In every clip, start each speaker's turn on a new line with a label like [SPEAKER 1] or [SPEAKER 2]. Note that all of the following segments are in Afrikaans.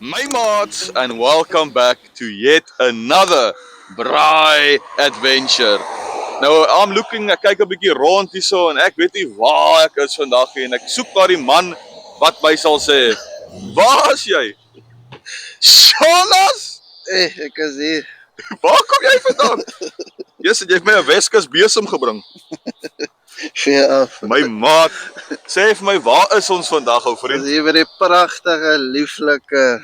[SPEAKER 1] My maats, and welcome back to yet another braai adventure. Nou, I'm looking, ek kyk 'n bietjie rond hierso en ek weet nie waar ek is vandag nie en ek soek na die man wat my sal sê, "Waar is jy?" Jonas,
[SPEAKER 2] Ek is hier.
[SPEAKER 1] waar kom jy vandaan? Jy het my 'n Weskus besem gebring.
[SPEAKER 2] Vee af.
[SPEAKER 1] My maat, sê vir my, waar is ons vandag, ou
[SPEAKER 2] Ons
[SPEAKER 1] vriend?
[SPEAKER 2] is hier by die pragtige, lieflike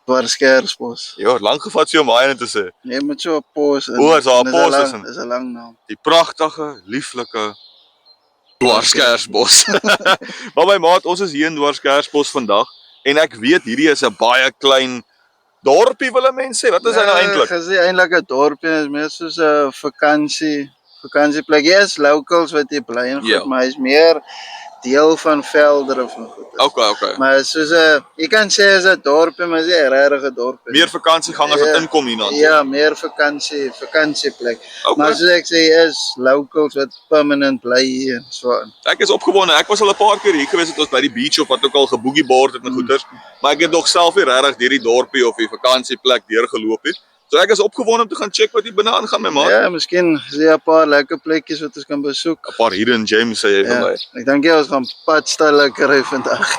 [SPEAKER 2] Dwarskersbos.
[SPEAKER 1] Ja, lank gevat so om daai te sê.
[SPEAKER 2] Jy moet so 'n pos in.
[SPEAKER 1] O, is daar 'n
[SPEAKER 2] En
[SPEAKER 1] pos
[SPEAKER 2] lang-
[SPEAKER 1] tussen?
[SPEAKER 2] Is 'n lang naam.
[SPEAKER 1] Die pragtige, lieflike Dwarskersbos. Maar my maat, ons is hier in Dwarskersbos vandag en ek weet hierdie is 'n baie klein dorpie, wil mense sê. Wat is hy nou eintlik?
[SPEAKER 2] Dit is eintlik 'n dorpie, is meer soos 'n vakansieplek. Jy is locals wat hier bly en goed,
[SPEAKER 1] Ja.
[SPEAKER 2] maar hy's meer deel van Velderig en goed.
[SPEAKER 1] Okay.
[SPEAKER 2] Maar soos 'n, jy kan sê is 'n dorpie, maar is nie 'n regte dorpie.
[SPEAKER 1] Meer vakansiegangers wat inkom hierna.
[SPEAKER 2] Ja, meer vakansieplek.
[SPEAKER 1] Okay.
[SPEAKER 2] Maar soos ek sê, is locals wat permanent bly hier en so aan.
[SPEAKER 1] Ek is opgewonde. Ek was al 'n paar keer hier gewees het ons by die beach of wat ook al geboogieboard het en goeters, maar ek het nog self nie regtig deur die dorpie of die vakansieplek deurgeloop nie. So ek is opgewonde om te gaan check wat hier binne aangaan, my maat.
[SPEAKER 2] Ja, miskien is daar 'n paar lekker plekkies wat ons kan besoek.
[SPEAKER 1] 'n Paar hidden gems sê jy vir
[SPEAKER 2] Ja,
[SPEAKER 1] my.
[SPEAKER 2] ek dink jy ons gaan padstalle kry vandag.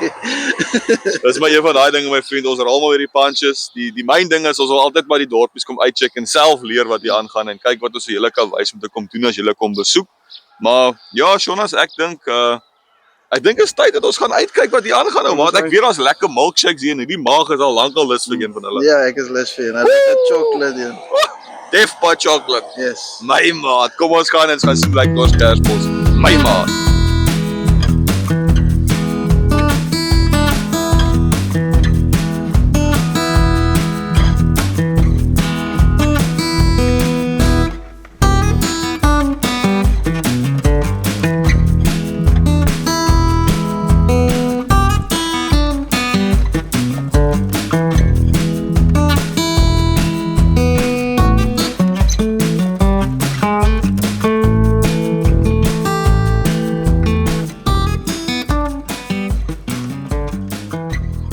[SPEAKER 1] Dis maar een van daai dinge, my vriend, ons raal maar weer die punches. Die myn ding is ons wil altyd maar die dorpies kom uitcheck en self leer wat hier aangaan en kyk wat ons vir julle kan wys om te kom doen as julle kom besoek. Maar ja, Jonas, ek dink is tyd dat ons gaan uitkyk wat hier aangaan nou, maar ek weet daar's lekker milkshakes hier en hierdie maag is al lankal lus vir een van hulle.
[SPEAKER 2] Ja, ek is lus vir een. Lekker chocolate hier.
[SPEAKER 1] Def by chocolate.
[SPEAKER 2] Yes.
[SPEAKER 1] My maat, kom ons gaan en ons gaan sien like Dwarskersbos. My maat.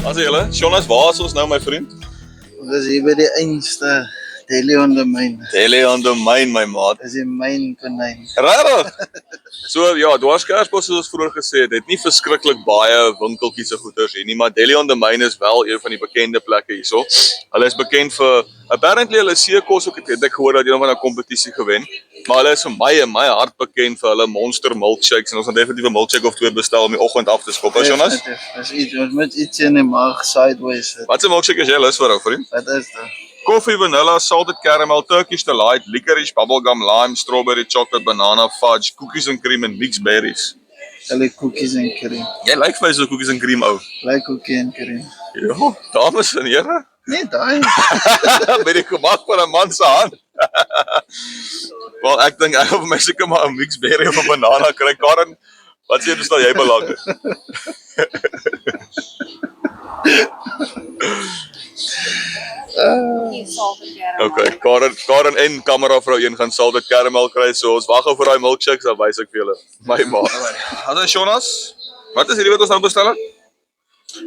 [SPEAKER 1] As julle, Jonas, waar is ons nou, my vriend?
[SPEAKER 2] Ons is hier by die einste Delhi on the Mine.
[SPEAKER 1] Delhi on the Mine, my maat.
[SPEAKER 2] Dis die myn konyn.
[SPEAKER 1] Regtig? So ja, Dwarskersbos soos ons vroeër gesê het nie verskriklik baie winkeltjies en goeders hier nie, maar Delhi on the Mine is wel een van die bekende plekke hierso. Hulle is bekend vir apparently hulle seekos ook, het ek gehoor dat hulle van 'n kompetisie gewen. Maar hulle is vir my en my hart bekend vir hulle monster milkshakes en ons gaan definitief 'n milkshake of twee bestel om die oggend af te skop. Jonas?
[SPEAKER 2] Dis iets, ons moet iets in die maag sideways sit.
[SPEAKER 1] Wat 'n milkshake is jy lus vir, ou vriend?
[SPEAKER 2] Wat is dit?
[SPEAKER 1] Koffie, vanilla, salted caramel, Turkish delight, licorice, bubblegum, lime, strawberry, chocolate, banana, fudge, cookies and cream en mixed berries.
[SPEAKER 2] Hulle cookies en cream.
[SPEAKER 1] Jy lyk vir my so cookies and cream ou.
[SPEAKER 2] Like cookie en cream.
[SPEAKER 1] Ja, dames en here.
[SPEAKER 2] Nee, daai.
[SPEAKER 1] Met die gemak van 'n man se hand. Wel, ek dink ek gaan vir my seker maar 'n mixed berry of 'n banana kry. Karen, wat sê jy stel jy belang in? Okay, Karen en kameravrou 1 gaan salted caramel kry. So ons wag gou vir daai milkshakes, dan wys ek vir julle. My ma. Hallo Jonas. Wat is hierdie wat ons nou bestel het?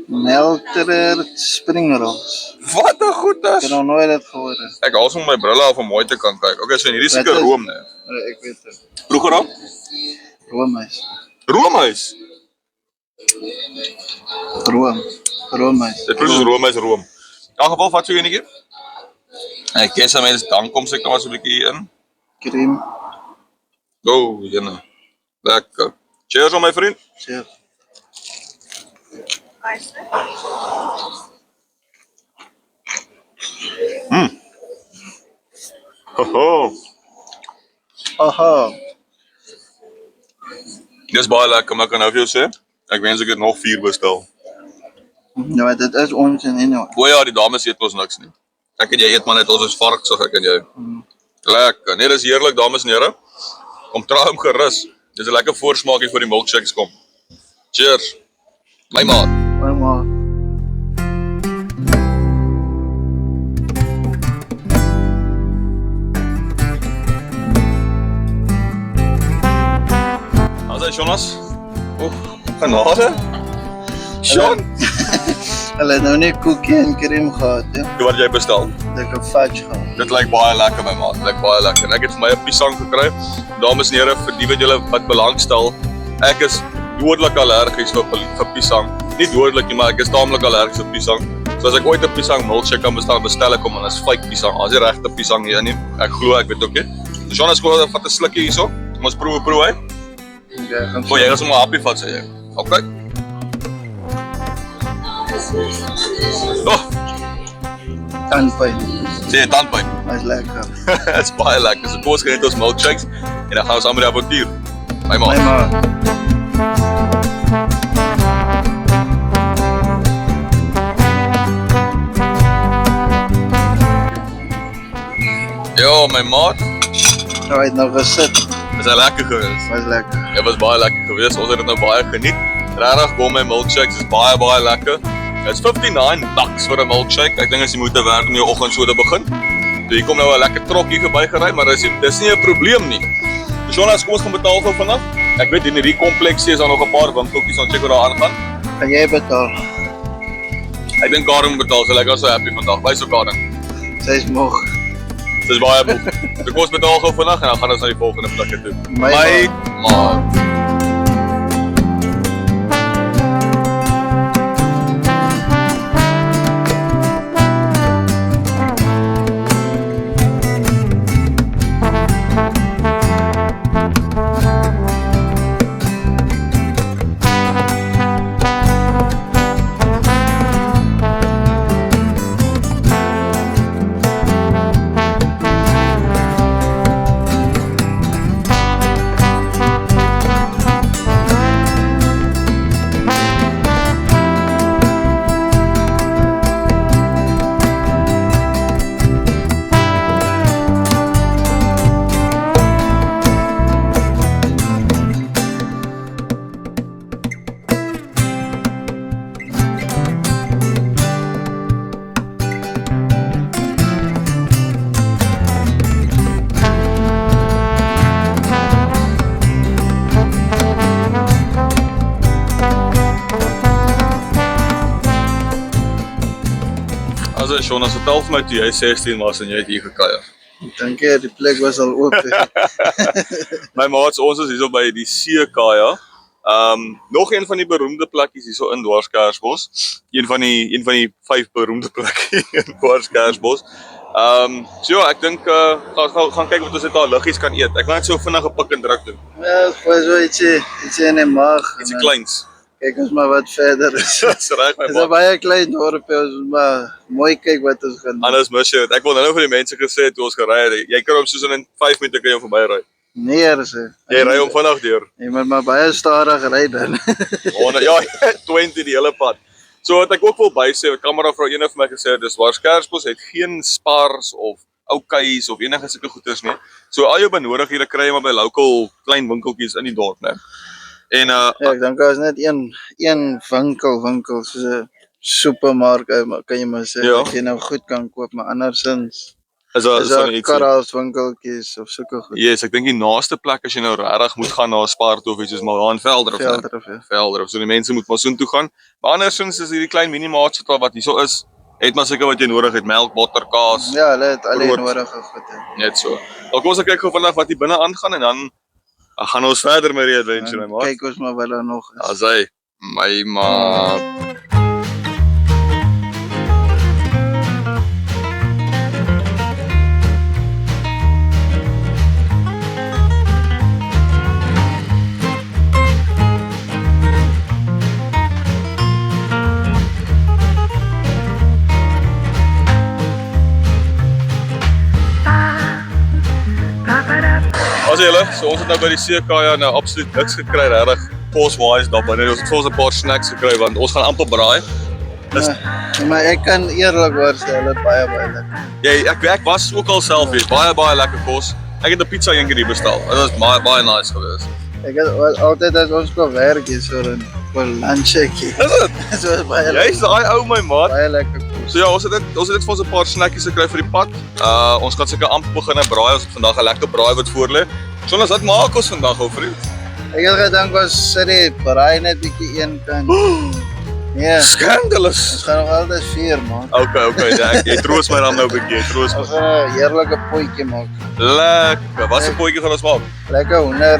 [SPEAKER 2] Melter spring rolls.
[SPEAKER 1] Wat 'n goedes.
[SPEAKER 2] Ek het nog nooit dit gehoor nie.
[SPEAKER 1] Ek haal sommer my brille af om mooi te kan kyk. Okay, so hierdie is seker
[SPEAKER 2] Wat is-
[SPEAKER 1] room, né?
[SPEAKER 2] Ek weet dit.
[SPEAKER 1] Vroeger dan?
[SPEAKER 2] Roomys.
[SPEAKER 1] Roomhuis.
[SPEAKER 2] Roomys.
[SPEAKER 1] Dit is roomhuis room. In geval wat so enetjie? Ek ken some mense dan kom seker maar so 'n bietjie hier in.
[SPEAKER 2] Cream.
[SPEAKER 1] Go, jene. Lekker. Cheers on my vriend.
[SPEAKER 2] Cheers.
[SPEAKER 1] Hoho.
[SPEAKER 2] Aha.
[SPEAKER 1] Dis baie lekker, maar ek kan nou vir jou sê, ek wens ek het nog 4 bestel.
[SPEAKER 2] Nou, dit is ons en nou.
[SPEAKER 1] O ja, die dames eet ons niks nie. Ek en jy eet maar net ons is vark, so ek en jy. Lekker. Nee, dis heerlik, dames en here. Kom try hom gerus. Dis 'n lekker voorsmaakie vir die milkshakes kom. Cheers. My maat.
[SPEAKER 2] Maar
[SPEAKER 1] Jonas. Genade. Sean,
[SPEAKER 2] Hulle het nou nie koekie en crème gehad, ja.
[SPEAKER 1] wat jy bestel.
[SPEAKER 2] Ek het fudge gehad.
[SPEAKER 1] Dit lyk baie lekker my maat, lyk baie lekker. Ek het vir my 'n piesang gekry. Dames en here, vir die wat julle wat belangstel, ek is dodelik allergies vir piesang. Nie dodelik nie, maar ek is taamlik allergies vir piesang. So as ek ooit 'n piesang milkshake kan bestel ek hom en is fake piesang. As jy regte piesang hier nie, ek glo ek weet ook nie. So Jonas, kom vat 'n slukkie hierso. Kom ons proe hè.
[SPEAKER 2] Okay, gaan
[SPEAKER 1] O, jy gaan sommer 'n happie vat sê jy. Okay. Oh,
[SPEAKER 2] tandpyn.
[SPEAKER 1] sê jy tandpyn.
[SPEAKER 2] Dit is lekker.
[SPEAKER 1] Dit is baie lekker. So kom ons geniet ons milkshakes en dan gaan ons aan met die avontuur. My
[SPEAKER 2] My
[SPEAKER 1] maat.
[SPEAKER 2] ma.
[SPEAKER 1] Ja, my maat.
[SPEAKER 2] Nou het nog gesit.
[SPEAKER 1] Is hy lekker geweest?
[SPEAKER 2] Was lekker.
[SPEAKER 1] Dit was baie lekker geweest. Ons het dit nou baie geniet. Regtig, kom my milkshakes is baie lekker. Dit's $59 vir 'n milkshake. Ek dink as jy moet werk om jou oggend so te begin. So hier kom nou 'n lekker trokkie verbygery, maar dis nie 'n probleem nie. So Jonas, kom ons gaan betaal gou vanaf. Ek weet in hierdie kompleksie is daar nog 'n paar winkeltjies, ons check wat daar aangaan.
[SPEAKER 2] Gaan jy betaal?
[SPEAKER 1] Ek dink Karen betaal, so ek was so happy vandag. Wys ook Karen.
[SPEAKER 2] Sy is moeg.
[SPEAKER 1] Dis baie moeg. So kom ons betaal gou vandag en dan gaan ons na die volgende plekke toe.
[SPEAKER 2] My
[SPEAKER 1] maat. Also Jonas, vertel vir my toe jy 16 was en jy het hier gekuier.
[SPEAKER 2] Ek dink die plek was al oop.
[SPEAKER 1] My maats, ons is hierso by die Seekaja. Nog een van die beroemde plekkies hierso in Dwarskersbos. Een van die 5 beroemde plekke in Dwarskersbos. So ja, ek dink gaan kyk wat ons net daar liggies kan eet. Ek wil net so vinnig 'n pik en druk doen.
[SPEAKER 2] Ja, was so ietsie in die maag.
[SPEAKER 1] Ietsie kleins.
[SPEAKER 2] Kyk ons maar wat verder is.
[SPEAKER 1] Dis reg my
[SPEAKER 2] Dit is 'n
[SPEAKER 1] maat.
[SPEAKER 2] baie klein dorpie, ons moet maar mooi kyk wat ons gaan doen.
[SPEAKER 1] Anders mis jy dit. Ek wil nou vir die mense gesê toe ons gery het. Jy kan hom soos in 5 minute kan jy hom verbyry.
[SPEAKER 2] Nee, sê.
[SPEAKER 1] Jy ry hom vinnig deur.
[SPEAKER 2] Jy moet maar baie stadig ry dan.
[SPEAKER 1] Ja, 20 die hele pad. So wat ek ook wil bysê, wat kameravrou eendag vir my gesê het, dis Dwarskersbos het geen Spars of Oukais of enige sulke goeders nie. So al jou benodighede kry jy maar by local klein winkeltjies in die dorp, né? En
[SPEAKER 2] Ja, ek dink daar is net een winkel soos 'n supermark, kan jy maar sê,
[SPEAKER 1] Ja.
[SPEAKER 2] dat jy nou goed kan koop, maar andersins
[SPEAKER 1] is daar
[SPEAKER 2] is daar
[SPEAKER 1] iets.
[SPEAKER 2] karals winkeltjies of sulke goed.
[SPEAKER 1] Yes, ek dink die naaste plek as jy nou regtig moet gaan na 'n Spar of iets soos maar daar in Velder of né?
[SPEAKER 2] Velder, ja.
[SPEAKER 1] Velder of so die mense moet maar soontoe gaan. Maar andersins is hierdie klein minimaats wat hierso is, het maar seker wat jy nodig het, melk, botter, kaas.
[SPEAKER 2] Ja, hulle het al die
[SPEAKER 1] brood.
[SPEAKER 2] nodige goed. Ja.
[SPEAKER 1] Net so. Dan kom ons kyk gou vandag wat hier binne aangaan en dan gaan ons verder met die adventure, my
[SPEAKER 2] Dan
[SPEAKER 1] maat.
[SPEAKER 2] kyk ons maar wat daar nog is.
[SPEAKER 1] As hy my maat. As julle, so ons het nou by die Seekaja nou absoluut niks gekry regtig kos-wise daar binne. Ons het vir ons 'n paar snacks gekry want ons gaan amper braai. Dis
[SPEAKER 2] Maar ek kan eerlikwaar sê, hulle is baie lekker.
[SPEAKER 1] ek was ook al self hier. Baie lekker kos. Ek het 'n pizza eendag hier bestel. Dit was baie nice geweest.
[SPEAKER 2] Ek het altyd as ons kom werk hier so dan vir lunchjie.
[SPEAKER 1] Is dit?
[SPEAKER 2] So is baie
[SPEAKER 1] Jy's daai ou my maat.
[SPEAKER 2] baie lekker kos.
[SPEAKER 1] So ja, ons het net vir ons 'n paar snackies gekry vir die pad. Ons gaan seker amper begin braai. Ons het vandag 'n lekker braai wat voor lê. Jonas, wat maak ons vandag ou vriend?
[SPEAKER 2] Ek het gedink ons sit die braai net bietjie een kant. Ja,
[SPEAKER 1] Scandalous.
[SPEAKER 2] ons gaan nog altyd 4 maak.
[SPEAKER 1] Okay, jy troos my dan nou 'n bietjie, jy troos
[SPEAKER 2] Ons
[SPEAKER 1] my.
[SPEAKER 2] gaan 'n heerlike potjie maak.
[SPEAKER 1] Lekker. Wat 'n potjie gaan ons maak?
[SPEAKER 2] Lekker hoender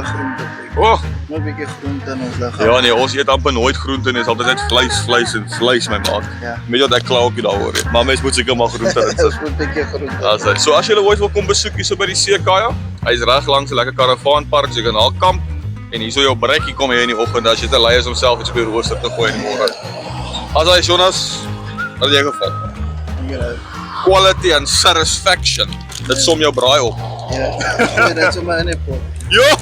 [SPEAKER 2] groente.
[SPEAKER 1] Oh,
[SPEAKER 2] Net 'n bietjie groente in ons liggaam.
[SPEAKER 1] ja nee, ons eet amper nooit groente nie, is altyd net vleis my maat.
[SPEAKER 2] Ja.
[SPEAKER 1] Weet jy wat ek kla ook nie daaroor nie. Maar mens moet seker maar groente in sit.
[SPEAKER 2] Ons moet 'n bietjie groente.
[SPEAKER 1] Daar's hy. So as jy ooit wil kom besoek hier so by die Seekaya, hy's reg langs 'n lekker karavaanpark, so jy kan daar kamp en hier so jou brekkie kom jy in die oggend as jy te lui is om self iets op die rooster te gooi in die môre. As hy Jonas, wat het jy gevat?
[SPEAKER 2] Ja.
[SPEAKER 1] Quality and satisfaction. Dit som jou braai op.
[SPEAKER 2] Ja. Dit is sommer in die pot.
[SPEAKER 1] Ja.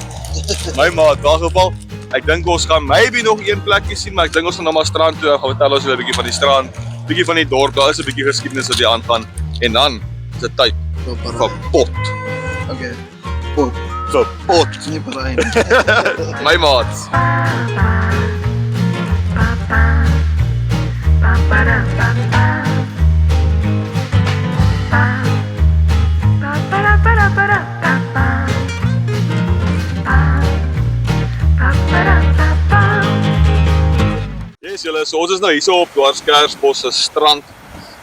[SPEAKER 1] My maat, in daardie geval, ek dink ons gaan maybe nog een plekkie sien, maar ek dink ons gaan na maar strand toe, gaan vertel ons 'n bietjie van die strand, bietjie van die dorp, daar is 'n bietjie geskiedenis wat hier aangaan en dan is dit tyd vir pot.
[SPEAKER 2] Okay. Pot.
[SPEAKER 1] Vir pot.
[SPEAKER 2] Nie braai nie.
[SPEAKER 1] My maat. Yes, julle, so ons is nou hier so op Dwarskersbos se strand.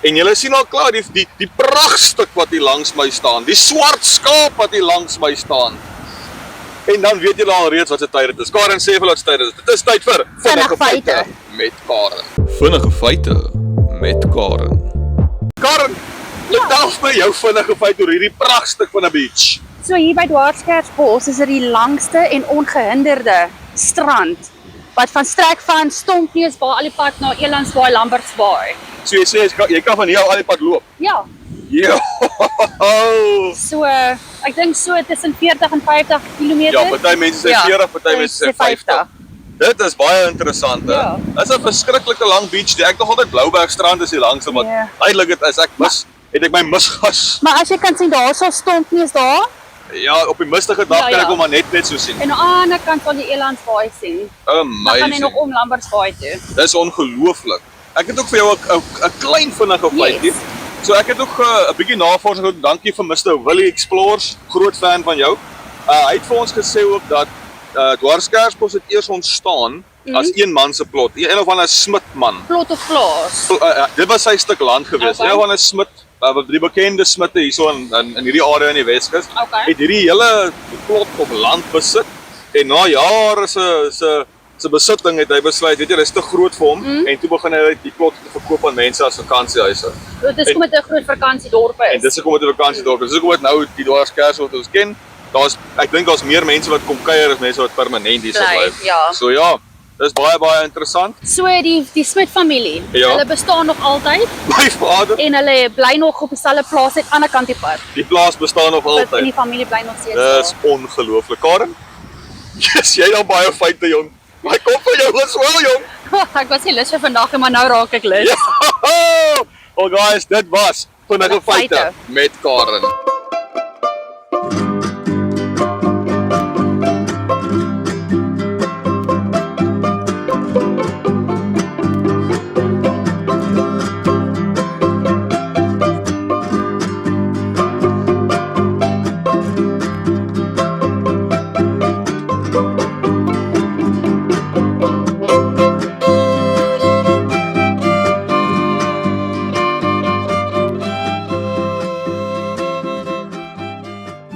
[SPEAKER 1] En julle sien al klaar die pragtstuk wat hier langs my staan, die swart skaap wat hier langs my staan. En dan weet julle al reeds wat se tyd dit is. Karen sê vir wat se tyd dit is. Dit is tyd vir
[SPEAKER 3] Vinnige feite
[SPEAKER 1] met Karen. Vinnige feite met Karen. Karen, vertel my jou vinnige feit oor hierdie pragtstuk van 'n beach.
[SPEAKER 3] So hier by Dwarskersbos is dit die langste en ongehinderde strand wat van strek van Stompneusbaai al die pad na Elandsbaai, Lambertsbaai.
[SPEAKER 1] So jy sê jy kan van hier al die pad loop.
[SPEAKER 3] Ja,
[SPEAKER 1] Ja.
[SPEAKER 3] so ek dink so tussen 40 en 50 km.
[SPEAKER 1] Ja, party mense sê 40, party mense sê 50. Dit is baie interessant, hè.
[SPEAKER 3] Ja.
[SPEAKER 1] Dit is 'n verskriklike lang beach. Ek dink altyd Bloubergstrand is die langste, maar
[SPEAKER 3] Ja.
[SPEAKER 1] eintlik het ek my misgas.
[SPEAKER 3] Maar as jy kan sien daarso Stompneus daar
[SPEAKER 1] Ja, op die mistige dag
[SPEAKER 3] Ja,
[SPEAKER 1] kan ek
[SPEAKER 3] ja.
[SPEAKER 1] hom maar net so sien.
[SPEAKER 3] en aan die ander kant van die Elandsbaai sien. Dan kan jy
[SPEAKER 1] Amazing.
[SPEAKER 3] nog om Lambertsbaai toe.
[SPEAKER 1] Dis ongelooflik. Ek het ook vir jou 'n klein vinnige feitjie.
[SPEAKER 3] Yes.
[SPEAKER 1] So ek het ook 'n bietjie navorsing gedoen. Dankie vir Mr. Willie Explores, groot fan van jou. Hy het vir ons gesê ook dat Dwarskersbos het eers ontstaan as een man se plot. Een of ander Smit-man.
[SPEAKER 3] Plot of plaas.
[SPEAKER 1] Dit was sy stuk land gewees.
[SPEAKER 3] Okay.
[SPEAKER 1] Een of ander Smit, die bekende Smitte hierso in hierdie area in die Weskus,
[SPEAKER 3] Okay.
[SPEAKER 1] het hierdie hele plot op land besit en na jare se besitting het hy besluit, weet jy, dit is te groot vir hom en toe begin hy die plot te verkoop aan mense as vakansiehuise.
[SPEAKER 3] Dit is kom met 'n groot vakansiedorp
[SPEAKER 1] En
[SPEAKER 3] is.
[SPEAKER 1] dis hoekom dit 'n vakansiedorp is. Dis hoekom dit nou die Dwarskersbos wat ons ken. Ek dink daar's meer mense wat kom kuier as mense wat permanent hier
[SPEAKER 3] Bly,
[SPEAKER 1] bly.
[SPEAKER 3] ja.
[SPEAKER 1] So ja, dis baie interessant.
[SPEAKER 3] So die Smit familie,
[SPEAKER 1] Ja.
[SPEAKER 3] hulle bestaan nog altyd
[SPEAKER 1] My vader,
[SPEAKER 3] en hulle bly nog op dieselfde plaas uit ander kant die pad.
[SPEAKER 1] die plaas bestaan nog
[SPEAKER 3] En
[SPEAKER 1] altyd.
[SPEAKER 3] die familie bly nog steeds
[SPEAKER 1] Dis ongelooflik. Karen, yes, jy het al baie feite, jong. My kop van jou is wel, jong.
[SPEAKER 3] daar. Ek was nie lus vir vandag nie, maar nou raak ek lus.
[SPEAKER 1] Ja. Well guys, dit was vinnige feite
[SPEAKER 3] Feite.
[SPEAKER 1] met Karen.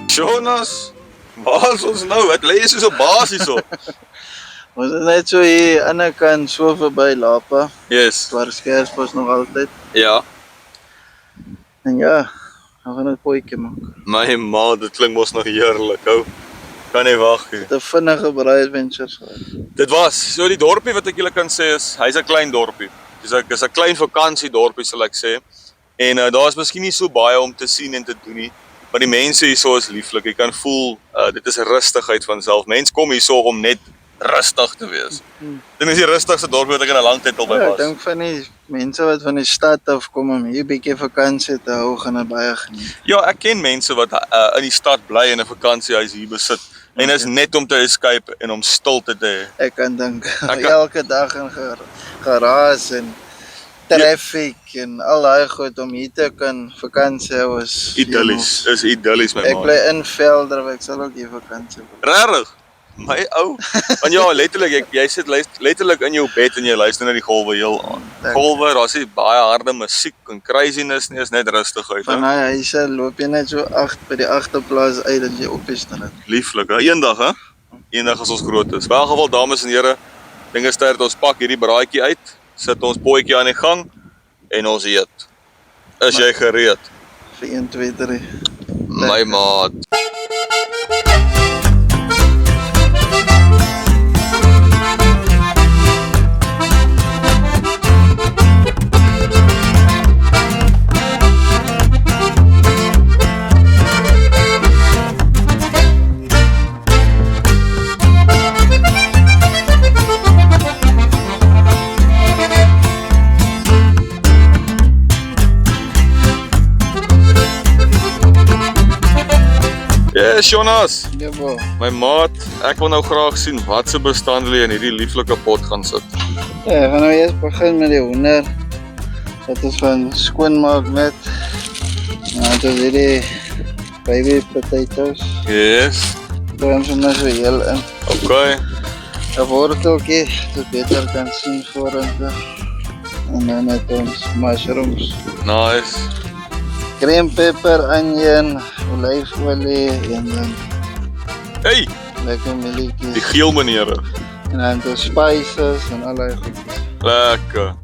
[SPEAKER 1] Jonas, waar is ons nou? Ek lê hier soos 'n baas hierso.
[SPEAKER 2] Ons is net so hier aan die ander kant so verby Lapa.
[SPEAKER 1] Yes.
[SPEAKER 2] Dwarskersbos nog altyd.
[SPEAKER 1] Ja.
[SPEAKER 2] En ja, ons gaan 'n potjie maak.
[SPEAKER 1] My ma, dit klink mos nog heerlik, ou. Kan nie wag nie.
[SPEAKER 2] Te vinnige braai adventures gehad.
[SPEAKER 1] Dit was so die dorpie wat ek julle kan sê is, hy's 'n klein dorpie. Dis 'n klein vakansiedorpie sal ek sê. En daar's miskien nie so baie om te sien en te doen nie, maar die mense hierso is lieflik. Jy kan voel dit is rustigheid van self. Mense kom hierso om net rustig te wees. Dit is die rustigste dorpie wat ek in 'n lang tyd al by
[SPEAKER 2] Ja, ek
[SPEAKER 1] was.
[SPEAKER 2] dink van die mense wat van die stad af kom om hier 'n bietjie vakansie te hou, gaan dit baie geniet.
[SPEAKER 1] Ja, ek ken mense wat in die stad bly en 'n vakansiehuis hier besit. En is net om te escape en om stilte te hê.
[SPEAKER 2] Ek kan dink
[SPEAKER 1] Ek-
[SPEAKER 2] elke dag in geraas en traffic en al daai goed om hier te kan vakansie hou is
[SPEAKER 1] Idyllies, is idyllies my
[SPEAKER 2] Ek
[SPEAKER 1] man.
[SPEAKER 2] bly in Velder, ek sal ook hier vakansie hou.
[SPEAKER 1] Regtig? My ou. Want ja, letterlik jy sit letterlik in jou bed en jy luister na die golwe heel aan. Golwe, daar's nie baie harde musiek en craziness nie, is net rustig uit.
[SPEAKER 2] Van hy huise loop jy net so by die agterplaas uit dat jy op die straat.
[SPEAKER 1] Lieflik, hè? Eendag, hè? Eendag as ons groot is. In elk geval, dames en here, dink is tyd dat ons pak hierdie braaitjie uit, sit ons potjie aan die gang en ons eet. Is jy gereed?
[SPEAKER 2] Vir 1, 2, 3.
[SPEAKER 1] My maat. Yes, Jonas,
[SPEAKER 2] Ja, bo.
[SPEAKER 1] my maat, ek wil nou graag sien wat se bestanddele in hierdie lieflike pot gaan sit.
[SPEAKER 2] Ja, gaan nou eers begin met die hoender. Dit is van skoonmaak net. Nou, dit is hierdie baby potatoes.
[SPEAKER 1] Yes,
[SPEAKER 2] Gooi hom sommer so heel in.
[SPEAKER 1] okay.
[SPEAKER 2] 'n worteltjie, so beter kan sien vorentoe. En dan het ons mushrooms.
[SPEAKER 1] Nice.
[SPEAKER 2] Green pepper, onion, olyfolie en dan
[SPEAKER 1] Hey,
[SPEAKER 2] lekker
[SPEAKER 1] die
[SPEAKER 2] mieliekies.
[SPEAKER 1] geel meneere.
[SPEAKER 2] En dan de spices en allerlei goedjes.
[SPEAKER 1] Lekker.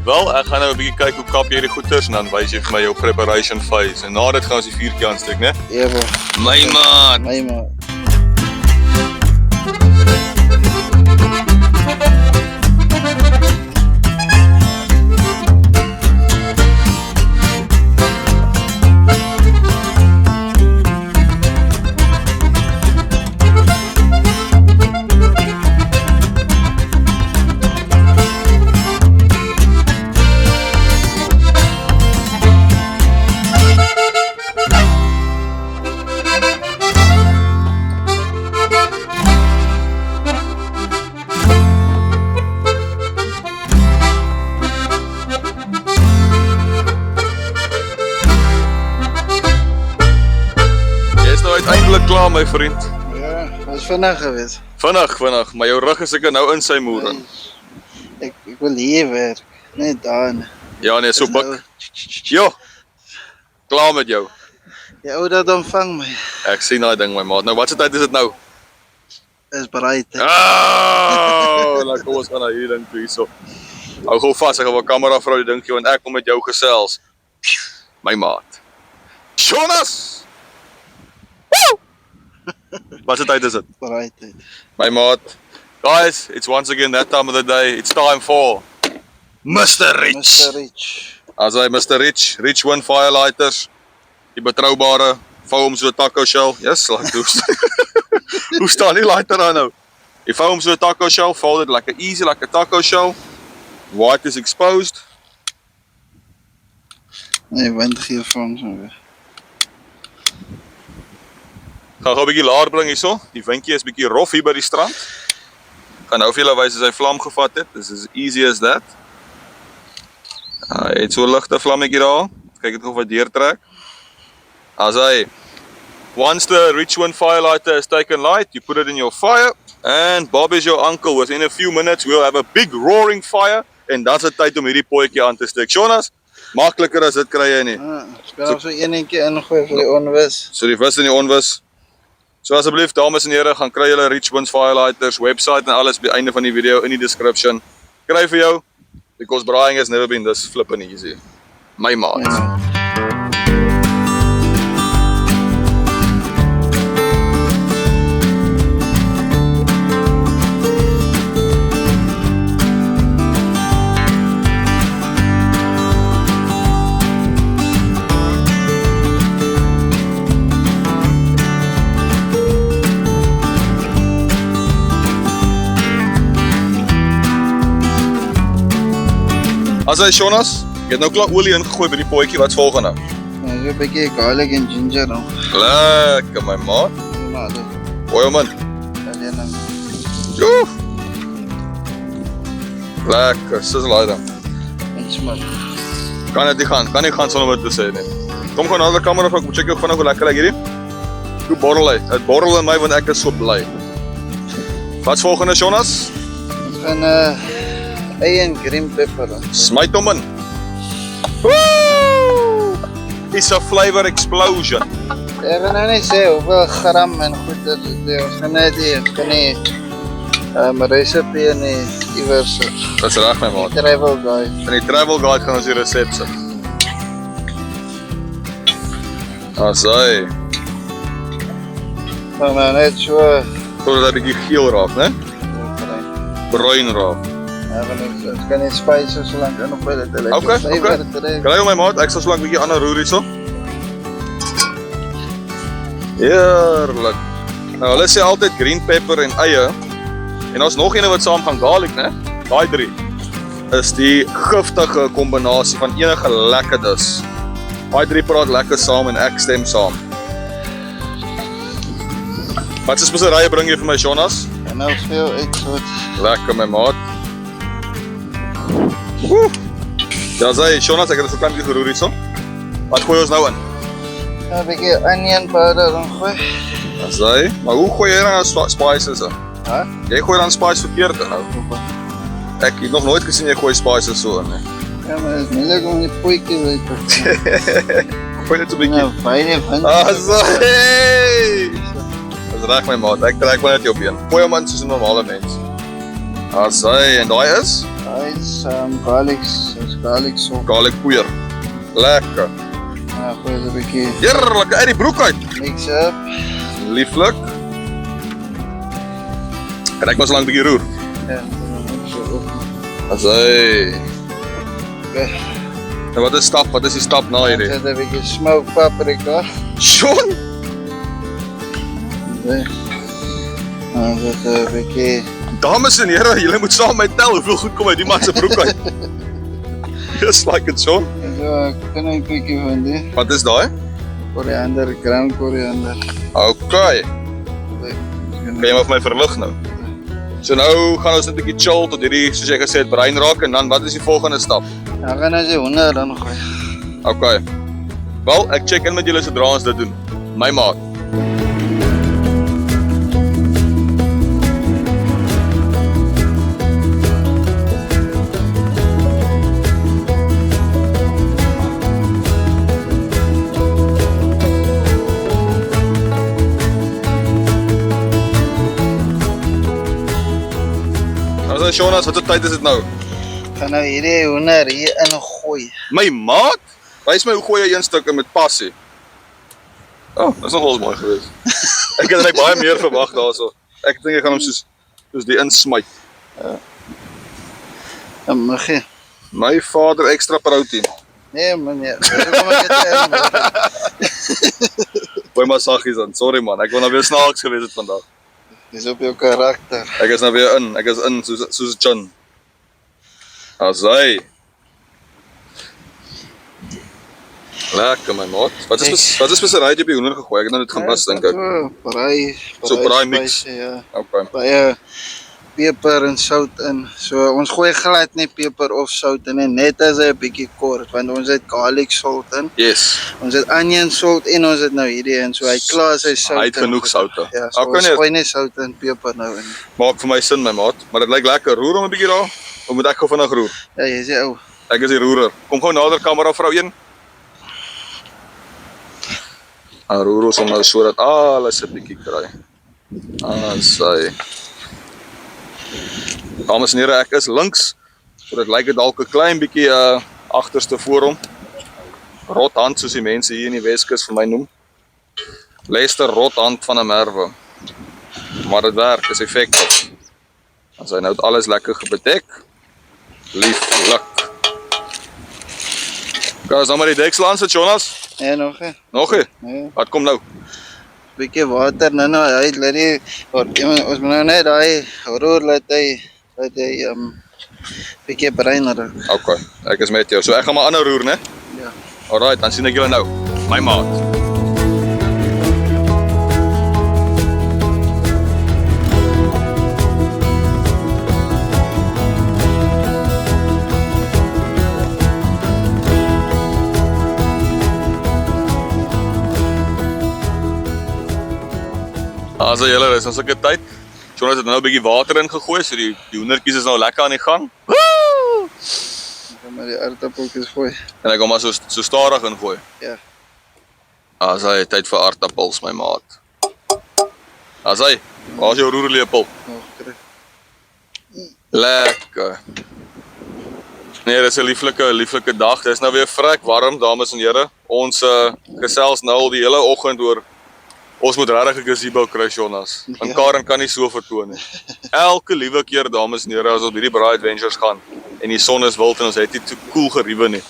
[SPEAKER 1] Wel, ek gaan nou 'n bietjie kyk hoe kap jy die goeders en dan wys jy vir my jou preparation phase. En na dit gaan ons die vuurtjie aansteek, né?
[SPEAKER 2] Ja, bo.
[SPEAKER 1] My maat.
[SPEAKER 2] My maat.
[SPEAKER 1] Uiteindelik klaar, my vriend.
[SPEAKER 2] Ja, was vinnig geweest.
[SPEAKER 1] Vinnig, maar jou rug is seker nou in sy moer.
[SPEAKER 2] Ek wil hier werk, net daar.
[SPEAKER 1] Ja, nee, so
[SPEAKER 2] Dis nou-
[SPEAKER 1] buk. Jo. Klaar met jou.
[SPEAKER 2] Die ou dat ontvang my,
[SPEAKER 1] Ek sien daai ding, my maat. Nou, wat se tyd is dit nou?
[SPEAKER 2] is bereid.
[SPEAKER 1] Ah, nou kom ons gaan na hierdie ding toe hierso. Hou gou vas, ek gaan 'n kamera vrou die dingetjie want ek kom met jou gesels. My maat. Jonas. Woo! Wat se tyd is dit?
[SPEAKER 2] Bereid.
[SPEAKER 1] My maat. Guys, it's once again that time of the day. It's time for Mr. Rich.
[SPEAKER 2] Mr. Rich.
[SPEAKER 1] As hy Mr. Rich One Firelighters. Die betroubare, vou hom so 'n taco shell. Yes, like hoe staan die lighter aan nou? Jy vou hom so 'n taco shell, vou dit lekker easy like 'n taco shell. White is exposed.
[SPEAKER 2] Nee, wind gee vir ons weer.
[SPEAKER 1] Gaan gou 'n bietjie laer bring hierso. Die windjie is bietjie rof hier by die strand. Gaan nou vir julle wys as hy vlam gevat het. This is easy as that. Hy het so 'n ligte vlammetjie daar. Kyk dit of hy deurtrek. As hy once the Rich One Firelighter is taken light, you put it in your fire and Bob is your uncle. Within a few minutes we'll have a big roaring fire en dan is dit tyd om hierdie potjie aan te steek. Jonas, makliker as dit kry jy nie.
[SPEAKER 2] Ek kan so eenetjie ingooi vir die onwis.
[SPEAKER 1] So die vis en die onwis. So asseblief dames en here, gaan kry julle Rich One Firelighters website en alles by die einde van die video in die description. Kry vir jou because braaiing has never been this flippin' easy. My maat.
[SPEAKER 2] Ja.
[SPEAKER 1] As hy Jonas, jy het nou klaar olie ingegooi by die potjie, wat's volgende?
[SPEAKER 2] Nou, so 'n bietjie garlic en ginger dan.
[SPEAKER 1] Lekker my maat.
[SPEAKER 2] Maar dit
[SPEAKER 1] Gooi hom in.
[SPEAKER 2] alleen dan
[SPEAKER 1] Joe. Lekker, sizzle hy dan.
[SPEAKER 2] iets smaak.
[SPEAKER 1] Kan dit nie gaan sonder wat te sê nie. Kom gou na die kamera van, kom check jou vinnig hoe lekker lyk hierdie. Hoe borrel hy? Het borrel in my want ek is so bly. Wat's volgende, Jonas?
[SPEAKER 2] Ons gaan eie en green pepper aan.
[SPEAKER 1] Smyt hom in. Woo! It's a flavor explosion.
[SPEAKER 2] Ek gaan nou nie sê hoeveel gram en goed dit is. Ons gaan net die recipe in die iewers
[SPEAKER 1] Dis reg, my maat.
[SPEAKER 2] travel guide.
[SPEAKER 1] In die travel guide gaan ons die resep sit. Asai.
[SPEAKER 2] Dan net so
[SPEAKER 1] Totdat hy bietjie geel raak, né? Bruin raak.
[SPEAKER 2] Ja, ons kan die spices so lank in op dit lekker.
[SPEAKER 1] Okay. Kry hom my maat, ek sal so lank bietjie ander roer hierso. Heerlik. Nou hulle sê altyd green pepper en eie. En ons nog een wat saam gaan garlic, né? Daai 3 is die giftige kombinasie van enige lekkerdis. Daai 3 praat lekker saam en ek stem saam. Wat is speserye bring jy vir my, Jonas?
[SPEAKER 2] En nou veel uit soort.
[SPEAKER 1] Lekker my maat. Woe! Ja, sê Jonas, ek het so klein bietjie geroer hierso. Wat gooi ons nou in?
[SPEAKER 2] 'n bietjie onion powder en gooi.
[SPEAKER 1] Ja, sê, maar hoe gooi jy dan spices in?
[SPEAKER 2] Hæ?
[SPEAKER 1] Jy gooi dan spices verkeerd in nou. Ek het nog nooit gesien jy gooi spices so in nie.
[SPEAKER 2] Ja, maar dit is moeilik om die poetjie uit te kry.
[SPEAKER 1] Gooi net so 'n bietjie.
[SPEAKER 2] Nou, baie van.
[SPEAKER 1] Sê! Dis reg my maat, ek trek maar net jou been. Gooi hom in soos 'n normale mens. Sê, en daai is
[SPEAKER 2] Daai is garlic salt.
[SPEAKER 1] garlic poeier. Lekker.
[SPEAKER 2] Ja, gooi dit 'n bietjie
[SPEAKER 1] Heerlik uit die broek uit.
[SPEAKER 2] mix up.
[SPEAKER 1] Lieflik. Kan ek maar so lank bietjie roer?
[SPEAKER 2] Ja, dan moet so op.
[SPEAKER 1] Asai.
[SPEAKER 2] Okay.
[SPEAKER 1] En wat is die stap na hierdie?
[SPEAKER 2] Zet 'n bietjie smoked paprika.
[SPEAKER 1] Sean,
[SPEAKER 2] Okay. Dan zet 'n bietjie
[SPEAKER 1] dames en here, julle moet saam met my tel hoeveel goed kom uit die man se broek uit. Just like it, Sean.
[SPEAKER 2] so klein bietjie van die
[SPEAKER 1] Wat is daai?
[SPEAKER 2] koriander, ground koriander.
[SPEAKER 1] Okay. Kan jy maar vir my verlig nou? So nou gaan ons net 'n bietjie chill tot hierdie, soos jy gesê het, bruin raak en dan wat is die volgende stap?
[SPEAKER 2] Dan gaan ons die hoender dan gooi.
[SPEAKER 1] Okay. Wel, ek check in met julle sodra ons dit doen. My maat. Nou Jonas, wat se tyd is dit nou?
[SPEAKER 2] Gaan nou hierdie hoender hier in gooi.
[SPEAKER 1] My maat? Wys my hoe gooi jy een stuk in met passie. Oh, dis nogals mooi geweest. Ek het net baie meer verwag daarso. Ek dink ek gaan hom soos die insmyt.
[SPEAKER 2] Dan mag jy.
[SPEAKER 1] My vader extra protein.
[SPEAKER 2] Nee man, ja. Kom ek dit
[SPEAKER 1] Gooi maar saggies aan. Sorry man, ek wou nou weer snaaks gewees het vandag.
[SPEAKER 2] Dis op jou karakter.
[SPEAKER 1] Ek is nou weer in. Ek is in soos 'n chin. Asai. Lekker my maat. Wat is speserye jy op die hoender gegooi? Ek het nou net gaan pas dink ek.
[SPEAKER 2] So
[SPEAKER 1] braai mix.
[SPEAKER 2] spice, Ja.
[SPEAKER 1] Okay.
[SPEAKER 2] Baie peper en sout in. So ons gooi glad nie peper of sout in nie, net as hy 'n bietjie kort, want ons het garlic salt in.
[SPEAKER 1] Yes.
[SPEAKER 2] Ons het onion salt en ons het nou hierdie in, so hy klaar sy sout.
[SPEAKER 1] Hy het
[SPEAKER 2] in.
[SPEAKER 1] genoeg soutte.
[SPEAKER 2] Ja, so
[SPEAKER 1] Okay,
[SPEAKER 2] ons
[SPEAKER 1] nee.
[SPEAKER 2] gooi nie sout en peper nou in.
[SPEAKER 1] Maak vir my sin my maat, maar dit lyk lekker. Roer hom 'n bietjie daar. Of moet ek gou vinnig roer?
[SPEAKER 2] Ja, jy sê ou.
[SPEAKER 1] Ek is die roerer. Kom gou nader kamera vrou 1. Roer ons hom nou sodat alles 'n bietjie kry. Sy. Dames en here, ek is links. So dit lyk dit dalk 'n klein bietjie agterste voor hom. Rothand soos die mense hier in die Weskus vir my noem. Lester rothand van 'n merwe. Maar dit werk, is effektief. As hy nou het alles lekker bedek. Lieflik. Gaan ons nou maar die deksel aansit, Jonas?
[SPEAKER 2] Ja, nog hè.
[SPEAKER 1] Nog nie?
[SPEAKER 2] Ja.
[SPEAKER 1] Wat kom nou?
[SPEAKER 2] Bietjie water nou hy laat die ons moet nou net daai roer laat hy bietjie bruin raak.
[SPEAKER 1] Okay, ek is met jou. So ek gaan maar aanhou roer, né?
[SPEAKER 2] Ja.
[SPEAKER 1] Alright, dan sien ek julle nou. My maat. Also julle, dis ons 'n tyd. Jonas het nou 'n bietjie water in gegooi, so die hoendertjies is nou lekker aan die gang.
[SPEAKER 2] Ek gaan maar die aardappeltjies gooi.
[SPEAKER 1] En ek gaan maar so stadig ingooi.
[SPEAKER 2] Ja.
[SPEAKER 1] As hy tyd vir aardappels, my maat. As hy, waar is jou roerlepel?
[SPEAKER 2] Nog terug.
[SPEAKER 1] Lekker. Nee, dis 'n lieflike dag. Dis nou weer vrek warm, dames en here. Ons gesels nou al die hele oggend oor ons moet regtig 'n gazebo kry, Jonas. En
[SPEAKER 2] Ja.
[SPEAKER 1] Karen kan nie so vertoon nie. Elke liewe keer, dames en here, as ons op hierdie Braai Adventures gaan en die son is wild en ons het nie te koel geriewe nie.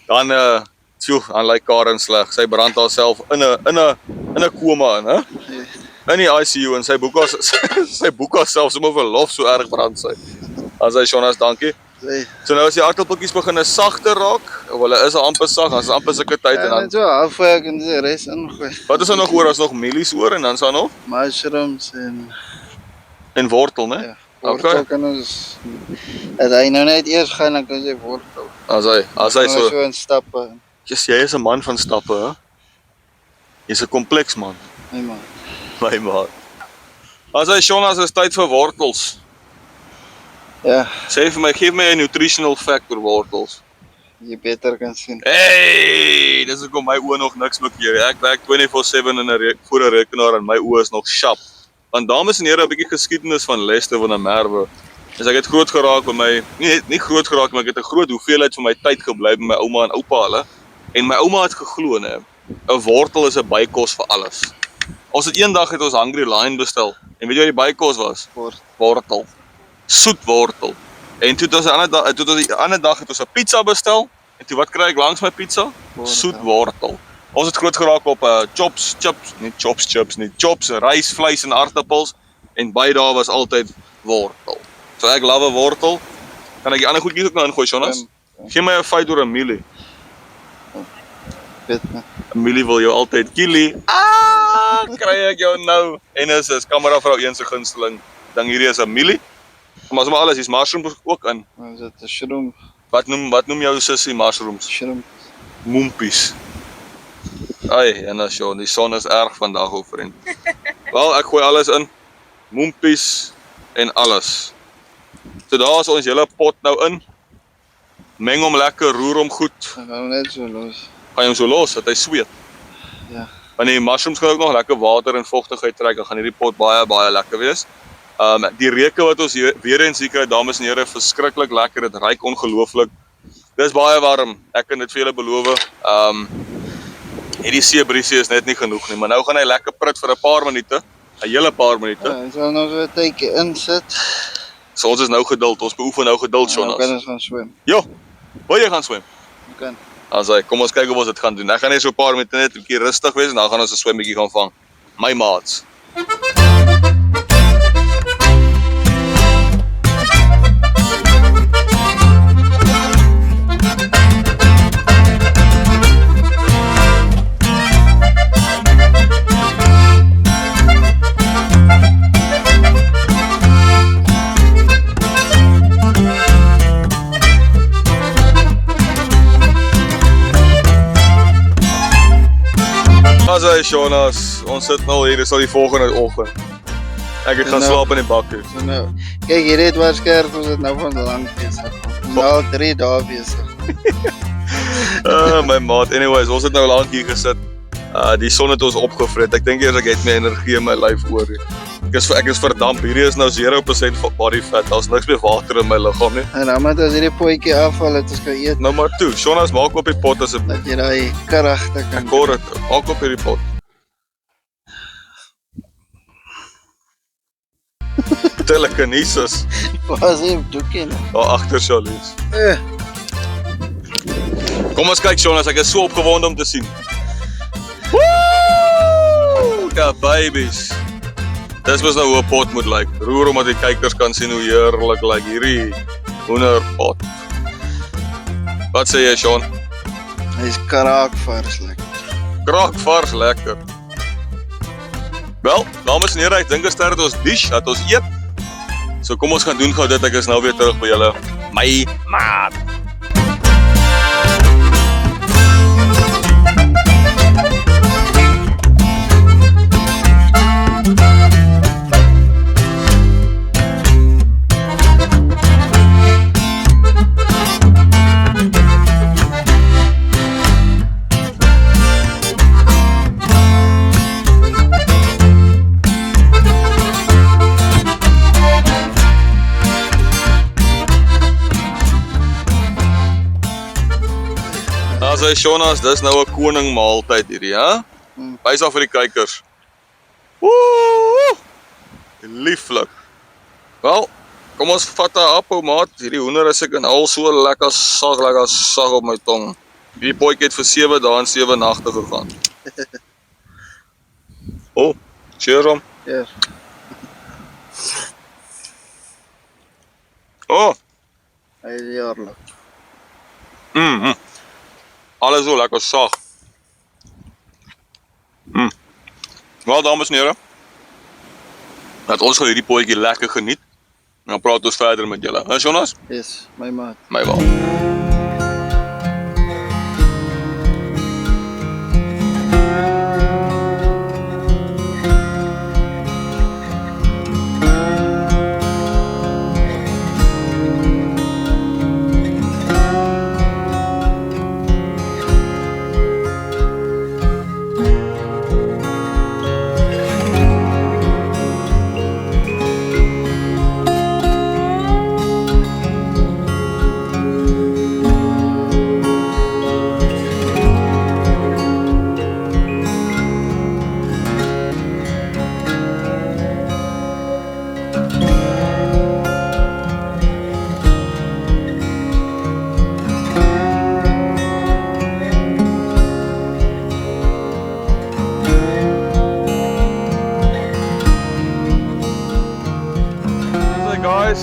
[SPEAKER 1] Dan dan lyk Karen sleg. Sy brand haarself in 'n koma in, hè? In die ICU en sy boek haarself sommer verlof, so erg brand sy. As hy, Jonas, dankie.
[SPEAKER 2] Sê,
[SPEAKER 1] So nou as die aardappeltjies begin sagter raak, of hulle is al amper sag, dan is amper sulke tyd en
[SPEAKER 2] ja,
[SPEAKER 1] dan
[SPEAKER 2] net so halfweg ek en die res ingooi.
[SPEAKER 1] wat is er nog oor? As nog mielies oor en dan is daar nog
[SPEAKER 2] Mushrooms
[SPEAKER 1] en wortel, né?
[SPEAKER 2] ja, wortel
[SPEAKER 1] Okay.
[SPEAKER 2] kan ons, as hy nou net eers gaan, dan kan sy wortel.
[SPEAKER 1] As hy
[SPEAKER 2] Dan
[SPEAKER 1] so,
[SPEAKER 2] so in stappe,
[SPEAKER 1] jy is 'n man van stappe, hè? Jy's 'n kompleks man,
[SPEAKER 2] nee man.
[SPEAKER 1] my maat. As hy, Jonas, is tyd vir wortels.
[SPEAKER 2] Ja,
[SPEAKER 1] Sê vir my, geef my 'n nutritional fact oor wortels.
[SPEAKER 2] jy beter kan sien.
[SPEAKER 1] Hey, dis hoekom my oë nog niks blokkeer. Ek werk 24/7 voor 'n rekenaar en my oë is nog sharp. Want dames en here, 'n bietjie geskiedenis van Lester van der Merwe. Dus ek het groot geraak by my, nie groot geraak, maar ek het 'n groot hoeveelheid van my tyd gebly by my ouma en oupa hulle. En my ouma het geglo, né, 'n wortel is 'n bykos vir alles. Ons het eendag het ons Hungry Lion bestel. En weet jy wat die bykos was? Wortel. Soet wortel. En toe het ons 'n ander dag het ons 'n pizza bestel. En toe wat kry ek langs my pizza?
[SPEAKER 2] Wortel.
[SPEAKER 1] Soet wortel. Ons het groot geraak op chops, rys, vleis en aardappels. En by daar was altyd wortel. So ek love 'n wortel. Kan ek die ander goedjies ook nou ingooi, Jonas? Gee my 'n feit oor 'n mielie.
[SPEAKER 2] Weet nie.
[SPEAKER 1] 'n Mielie wil jou altyd kielie. Kry ek jou nou. En is kameravrou 1 se gunsteling. Dan hierdie is 'n mielie. Maar sommer alles, hier's mushrooms ook in.
[SPEAKER 2] Dan is dit 'n shroom,
[SPEAKER 1] Wat noem jou sussie mushrooms?
[SPEAKER 2] shroom.
[SPEAKER 1] Moempies. Ai, en as jy, die son is erg vandag, ou vriend. Wel, ek gooi alles in. Moempies en alles. So daar is ons hele pot nou in. Meng hom lekker, roer hom goed.
[SPEAKER 2] Dan gaan we net so los.
[SPEAKER 1] Gaan jy hom so los dat hy sweet.
[SPEAKER 2] Ja.
[SPEAKER 1] Want die mushrooms gaan ook nog lekker water en vochtigheid trek, dan gaan hierdie pot baie lekker wees. Die reuke wat ons weer eens hier kry, dames en here, verskriklik lekker, dit ruik ongelooflik. Dis baie warm, ek kan dit vir julle beloof. Hierdie seebriesie is net nie genoeg nie, maar nou gaan hy lekker prit vir 'n paar minute, 'n hele paar minute.
[SPEAKER 2] Ja, hy sal nog so 'n tydjie insit.
[SPEAKER 1] So ons is nou geduld, ons beoefen nou geduld,
[SPEAKER 2] En dan kan
[SPEAKER 1] Jonas.
[SPEAKER 2] ons gaan swem.
[SPEAKER 1] Jo, wil jy gaan swem?
[SPEAKER 2] Ons kan.
[SPEAKER 1] As hy, kom ons kyk of ons dit gaan doen. Ek gaan net so 'n paar minute net 'n bietjie rustig wees en dan gaan ons 'n swemmetjie gaan vang. My maats. As hy, Jonas, ons sit nou hier, dis al die volgende oggend. Ek het gaan
[SPEAKER 2] Nou.
[SPEAKER 1] slaap in die bakkie.
[SPEAKER 2] So nou, kyk hier het waarskynlik ons het nou van lank besig. Ons is al 3 dae besig.
[SPEAKER 1] My maat, anyways, ons het nou lank hier gesit. Die son het ons opgevret. Ek dink eers ek het my energie in my lyf oor. Ek is verdamp. Hierdie is nou 0% body fat. Daar's niks meer water in my liggaam nie.
[SPEAKER 2] En dan moet ons hierdie potjie afval dat ons kan eet.
[SPEAKER 1] Nou maar toe, Jonas, maak op die pot asseblief.
[SPEAKER 2] Dat jy daai kragte kan.
[SPEAKER 1] Ek hoor dit. Maak op hierdie pot. Telekinesis.
[SPEAKER 2] Was hy doekie nou?
[SPEAKER 1] Daar agter Charlies.
[SPEAKER 2] Eh,
[SPEAKER 1] Kom ons kyk, Jonas, ek is so opgewonde om te sien. Woo! Ja, babies. Dis mos nou hoe 'n pot moet lyk. Roer hom dat die kykers kan sien hoe heerlik lyk hierdie hoenderpot. Wat sê jy, Sean?
[SPEAKER 2] hy's kraakvars lekker.
[SPEAKER 1] Kraakvars lekker. Wel, dames en here, ek dink dit is ons dish dat ons eet. So kom ons gaan doen gou dit. Ek is nou weer terug by julle. My maat. sê Jonas, dis nou 'n koning maaltyd hierdie, hè? Wys af vir die kykers. Woe! Lieflik. Wel, kom ons vat 'n hap, ou maat. Hierdie hoender is ek en al so lekker sag op my tong. Hierdie potjie het vir 7 dae en 7 nagte gegaan. Oh, cheers hom.
[SPEAKER 2] Ja.
[SPEAKER 1] Oh,
[SPEAKER 2] Hy is jaarlik.
[SPEAKER 1] alles so lekker sag. Wel, dames en here. Dat ons gaan hierdie potjie lekker geniet. En dan praat ons verder met julle. Hè, Jonas?
[SPEAKER 2] Yes, my maat.
[SPEAKER 1] My wel. Guys,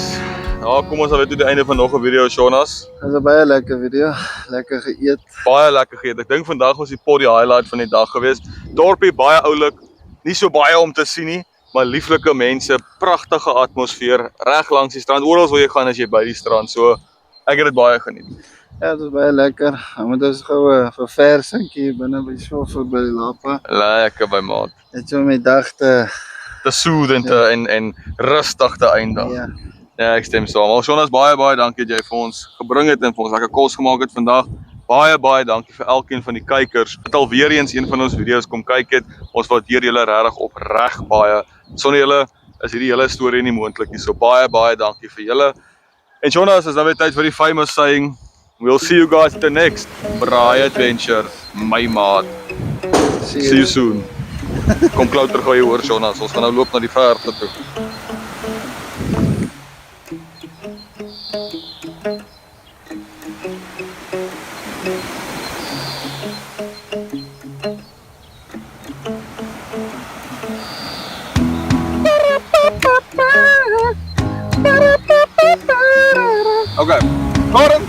[SPEAKER 1] nou kom ons alweer tot die einde van nog 'n video, Jonas.
[SPEAKER 2] Dit is 'n baie lekker video, lekker geëet.
[SPEAKER 1] Baie lekker geëet. Ek dink vandag was die pot die highlight van die dag geweest. Dorpie baie oulik, nie so baie om te sien nie, maar lieflike mense, pragtige atmosfeer reg langs die strand. Oral waar jy gaan as jy by die strand. So ek het dit baie geniet.
[SPEAKER 2] Ja, dit is baie lekker. Dan moet ons gou 'n verversingkie binne by Swaffel by die Lapa.
[SPEAKER 1] Lekker by maat.
[SPEAKER 2] Net so om die dag te
[SPEAKER 1] Soothend en rustig te eindig.
[SPEAKER 2] ja.
[SPEAKER 1] Ja, ek stem saam. Al Jonas, baie dankie dat jy vir ons gebring het en vir ons lekker kos gemaak het vandag. Baie dankie vir elkeen van die kykers wat alweer eens een van ons video's kom kyk het. Ons waardeer julle regtig opreg baie. Sonder julle is hierdie hele storie nie moontlik nie. So baie dankie vir julle. En Jonas, is nou weer tyd vir die famous saying. We'll see you guys at the next braai adventure. My maat. See you soon. Kom klouter gou hier hoor Jonas. Ons gaan nou loop na die verte toe. Okay. Karen.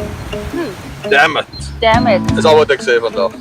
[SPEAKER 1] Damn it.
[SPEAKER 3] Damn it.
[SPEAKER 1] Dis al wat ek sê vandag.